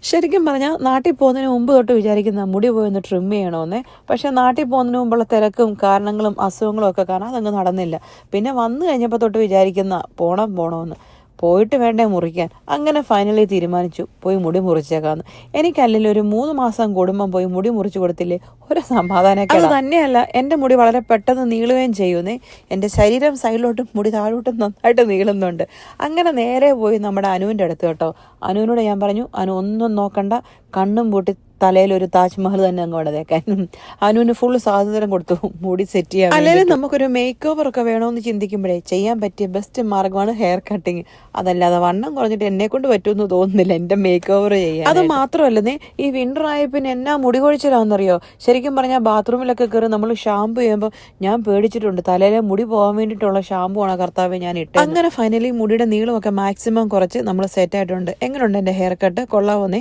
ശരിക്കും പറഞ്ഞാൽ നാട്ടിൽ പോകുന്നതിന് മുമ്പ് തൊട്ട് വിചാരിക്കുന്ന മുടി പോയി ഒന്ന് ട്രിം ചെയ്യണമെന്നേ. പക്ഷേ നാട്ടിൽ പോകുന്നതിന് മുമ്പുള്ള തിരക്കും കാരണങ്ങളും അസുഖങ്ങളും ഒക്കെ കാരണം അതങ്ങ് നടന്നില്ല. പിന്നെ വന്നു കഴിഞ്ഞപ്പോൾ തൊട്ട് വിചാരിക്കുന്ന പോണമെന്ന്. പോയിട്ട് വേണ്ടേ മുറിക്കാൻ. അങ്ങനെ ഫൈനലി തീരുമാനിച്ചു പോയി മുടി മുറിച്ചേക്കാന്ന്. എനിക്കല്ലെങ്കിൽ ഒരു 3 മാസം കൂടുമ്പം പോയി മുടി മുറിച്ചു കൊടുത്തില്ലേ ഒരു സമാധാനമൊക്കെ. അത് തന്നെയല്ല, എൻ്റെ മുടി വളരെ പെട്ടെന്ന് നീളുകയും ചെയ്യുന്നേ. എൻ്റെ ശരീരം സൈഡിലോട്ടും മുടി താഴോട്ടും നന്നായിട്ട് നീളുന്നുണ്ട്. അങ്ങനെ നേരെ പോയി നമ്മുടെ അനുവിൻ്റെ അടുത്ത് കേട്ടോ. അനുവിനോട് ഞാൻ പറഞ്ഞു, അനു ഒന്നും നോക്കണ്ട, കണ്ണും പൂട്ടി തലയിൽ ഒരു താജ്മഹൽ തന്നെ അങ്ങ് വടതേക്കാൻ. അനുവിന് ഫുൾ സ്വാതന്ത്ര്യം കൊടുത്തു മുടി സെറ്റ് ചെയ്യാൻ. അല്ലെങ്കിൽ നമുക്കൊരു മേക്ക് ഓവർ ഒക്കെ വേണമെന്ന് ചിന്തിക്കുമ്പോഴേ ചെയ്യാൻ പറ്റിയ ബെസ്റ്റ് മാർഗമാണ് ഹെയർ കട്ടിങ്. അതല്ലാതെ വണ്ണം കുറഞ്ഞിട്ട് എന്നെ കൊണ്ട് പറ്റുമെന്ന് തോന്നുന്നില്ല എൻ്റെ മേക്ക് ഓവർ ചെയ്യാൻ. അത് മാത്രമല്ലേ, ഈ വിന്റർ ആയ പിന്നെ എന്നാ മുടി കൊഴിച്ചിലാണെന്നറിയോ. ശരിക്കും പറഞ്ഞാൽ ബാത്റൂമിലൊക്കെ കയറി നമ്മൾ ഷാമ്പു ചെയ്യുമ്പോൾ ഞാൻ പേടിച്ചിട്ടുണ്ട്. തലയിലെ മുടി പോകാൻ വേണ്ടിയിട്ടുള്ള ഷാമ്പു ആണ് കർത്താവ് ഞാൻ ഇട്ടത്. അങ്ങനെ ഫൈനലി മുടിയുടെ നീളമൊക്കെ മാക്സിമം കുറച്ച് നമ്മൾ സെറ്റ് ആയിട്ടുണ്ട്. എങ്ങനെയുണ്ട് എൻ്റെ ഹെയർ കട്ട്? കൊള്ളാവുന്നേ.